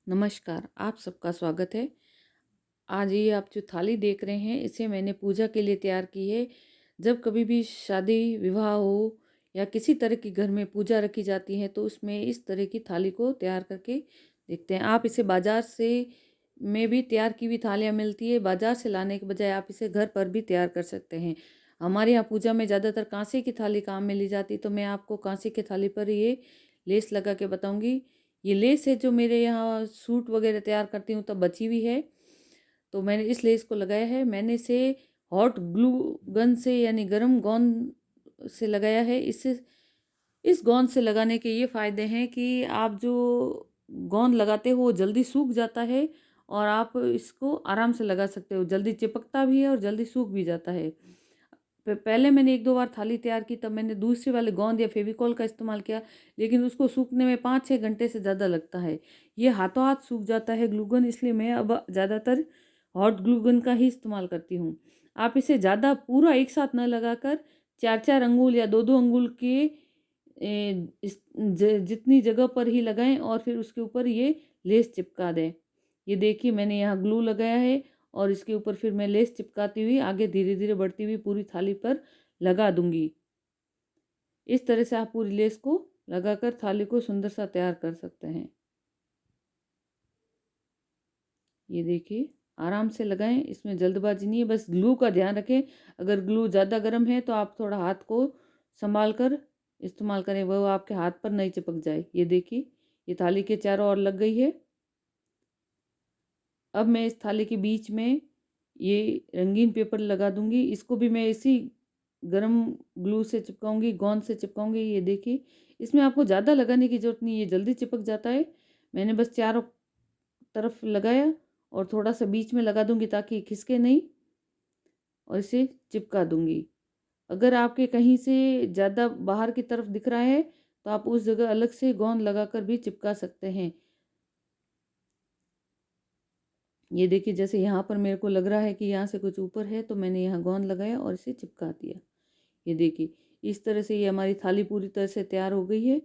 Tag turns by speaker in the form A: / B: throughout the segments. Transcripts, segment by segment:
A: नमस्कार, आप सबका स्वागत है। आज ये आप जो थाली देख रहे हैं, इसे मैंने पूजा के लिए तैयार की है। जब कभी भी शादी, विवाह हो या किसी तरह की घर में पूजा रखी जाती है, तो उसमें इस तरह की थाली को तैयार करके देखते हैं। आप इसे बाज़ार से में भी तैयार की हुई थालियाँ मिलती है। बाज़ार से लाने के बजाय आप इसे घर पर भी तैयार कर सकते हैं। हमारे यहाँ पूजा में ज़्यादातर कांसे की थाली काम में ली जाती है, तो मैं आपको कांसे की थाली पर ये लेस लगा के बताऊँगी। ये लेस है जो मेरे यहाँ सूट वगैरह तैयार करती हूँ तब बची हुई है, तो मैंने इस लेस को लगाया है। मैंने इसे हॉट ग्लू गन से यानी गर्म गोंद से लगाया है। इससे इस गोंद से लगाने के ये फ़ायदे हैं कि आप जो गोंद लगाते हो वो जल्दी सूख जाता है और आप इसको आराम से लगा सकते हो। जल्दी चिपकता भी है और जल्दी सूख भी जाता है। पहले मैंने 1-2 बार थाली तैयार की, तब मैंने दूसरे वाले गोंद या फेविकोल का इस्तेमाल किया, लेकिन उसको सूखने में 5-6 घंटे से ज़्यादा लगता है। ये हाथों हाथ सूख जाता है ग्लू गन, इसलिए मैं अब ज़्यादातर हॉट ग्लू गन का ही इस्तेमाल करती हूँ। आप इसे ज़्यादा पूरा एक साथ न लगाकर 4-4 अंगुल या 2-2 अंगुल के जितनी जगह पर ही लगाएं और फिर उसके ऊपर ये लेस चिपका दें। ये देखिए मैंने यहाँ ग्लू लगाया है और इसके ऊपर फिर मैं लेस चिपकाती हुई आगे धीरे-धीरे बढ़ती हुई पूरी थाली पर लगा दूँगी। इस तरह से आप पूरी लेस को लगाकर थाली को सुंदर सा तैयार कर सकते हैं। ये देखिए, आराम से लगाएँ, इसमें जल्दबाज़ी नहीं है, बस ग्लू का ध्यान रखें। अगर ग्लू ज़्यादा गर्म है तो आप थोड़ा हाथ को सँभाल कर इस्तेमाल करें, वो आपके हाथ पर नहीं चिपक जाए। ये देखिए, ये थाली के चारों ओर लग गई है। अब मैं इस थाली के बीच में ये रंगीन पेपर लगा दूँगी। इसको भी मैं इसी गरम ग्लू से चिपकाऊँगी, गोंद से चिपकाऊँगी। ये देखिए, इसमें आपको ज़्यादा लगाने की ज़रूरत नहीं है, ये जल्दी चिपक जाता है। मैंने बस चारों तरफ लगाया और थोड़ा-सा बीच में लगा दूँगी ताकि खिसके नहीं और इसे चिपका दूँगी। अगर आपके कहीं से ज़्यादा बाहर की तरफ दिख रहा है, तो आप उस जगह अलग से गोंद लगाकर भी चिपका सकते हैं। ये देखिए जैसे यहाँ पर मेरे को लग रहा है कि यहाँ से कुछ ऊपर है, तो मैंने यहाँ गोंद लगाया और इसे चिपका दिया। ये देखिए, इस तरह से ये हमारी थाली पूरी तरह से तैयार हो गई है।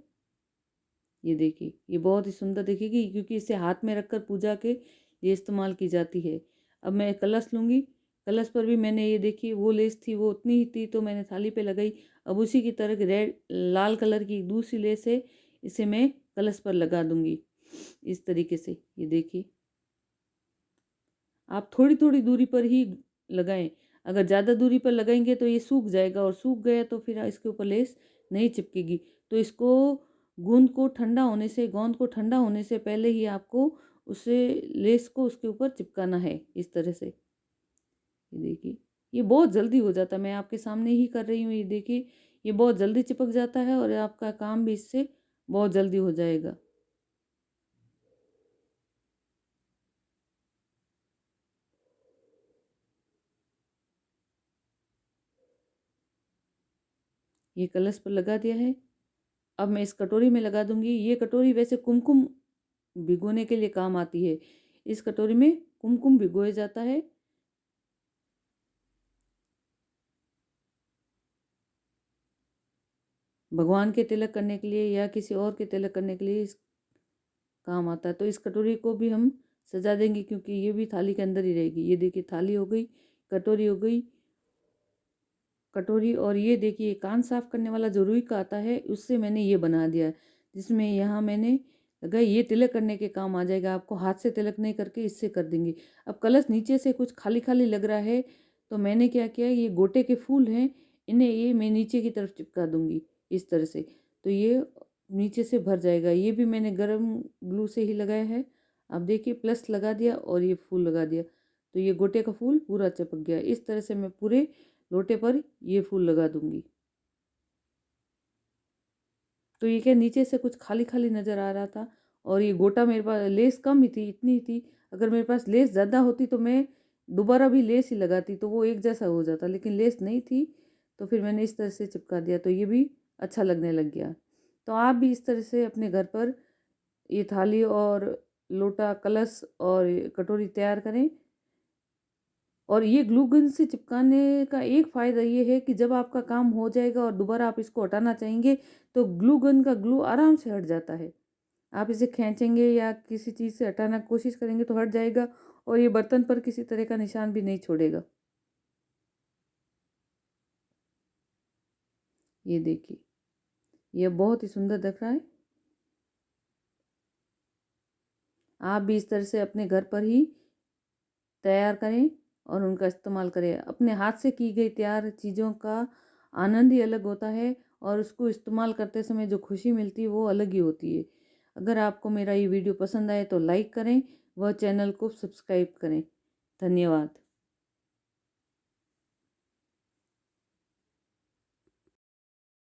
A: ये देखिए, ये बहुत ही सुंदर दिखेगी क्योंकि इसे हाथ में रखकर पूजा के लिए इस्तेमाल की जाती है। अब मैं कलश लूँगी, कलश पर भी मैंने ये देखिए वो लेस थी वो उतनी ही थी तो मैंने थाली पे लगाई। अब उसी की तरह लाल कलर की दूसरी लेस है, इसे मैं कलश पर लगा दूँगी, इस तरीके से। ये देखिए। आप थोड़ी-थोड़ी दूरी पर ही लगाएँ। अगर ज़्यादा दूरी पर लगाएँगे तो ये सूख जाएगा और सूख गया तो फिर इसके ऊपर लेस नहीं चिपकेगी। तो इसको गोंद को ठंडा होने से पहले ही आपको उसे लेस को उसके ऊपर चिपकाना है, इस तरह से। ये देखिए, ये बहुत जल्दी हो जाता है, मैं आपके सामने ही कर रही हूँ, ये देखिए, ये बहुत जल्दी चिपक जाता है और आपका काम भी इससे बहुत जल्दी हो जाएगा। ये कलश पर लगा दिया है। अब मैं इस कटोरी में लगा दूँगी। ये कटोरी वैसे कुमकुम भिगोने के लिए काम आती है। इस कटोरी में कुमकुम भिगोया जाता है। भगवान के तिलक करने के लिए या किसी और के तिलक करने के लिए इस काम आता है। तो इस कटोरी को भी हम सजा देंगे क्योंकि ये भी थाली के अंदर ही रहेगी। ये देखिए थाली हो गई, कटोरी हो गई, कटोरी और ये देखिए कान साफ़ करने वाला जो रुई का आता है, उससे मैंने ये बना दिया। जिसमें यहाँ मैंने लगाई, ये तिलक करने के काम आ जाएगा। आपको हाथ से तिलक नहीं करके इससे कर देंगे। अब कलश नीचे से कुछ खाली-खाली लग रहा है, तो मैंने क्या किया, ये गोटे के फूल हैं, इन्हें ये मैं नीचे की तरफ चिपका दूँगी, इस तरह से। तो ये नीचे से भर जाएगा। ये भी मैंने गरम ग्लू से ही लगाया है। अब देखिए प्लस लगा दिया और ये फूल लगा दिया। तो ये गोटे का फूल पूरा चिपक गया। इस तरह से मैं पूरे लोटे पर ये फूल लगा दूँगी। तो ये क्या नीचे से कुछ खाली-खाली नज़र आ रहा था और ये गोटा मेरे पास लेस कम ही थी, इतनी ही थी। अगर मेरे पास लेस ज़्यादा होती तो मैं दोबारा भी लेस ही लगाती तो वो एक जैसा हो जाता, लेकिन लेस नहीं थी तो फिर मैंने इस तरह से चिपका दिया तो ये भी अच्छा लगने लग गया। तो आप भी इस तरह से अपने घर पर ये थाली और लोटा, कलश और कटोरी तैयार करें। और ये ग्लू गन से चिपकाने का एक फ़ायदा ये है कि जब आपका काम हो जाएगा और दोबारा आप इसको हटाना चाहेंगे, तो ग्लू गन का ग्लू आराम से हट जाता है। आप इसे खींचेंगे या किसी चीज़ से हटाना कोशिश करेंगे तो हट जाएगा और ये बर्तन पर किसी तरह का निशान भी नहीं छोड़ेगा। ये देखिए, ये बहुत ही सुंदर दिख रहा है। आप भी इस तरह से अपने घर पर ही तैयार करें और उनका इस्तेमाल करें। अपने हाथ से की गई तैयार चीज़ों का आनंद ही अलग होता है और उसको इस्तेमाल करते समय जो खुशी मिलती है वो अलग ही होती है। अगर आपको मेरा ये वीडियो पसंद आए तो लाइक करें व चैनल को सब्सक्राइब करें। धन्यवाद।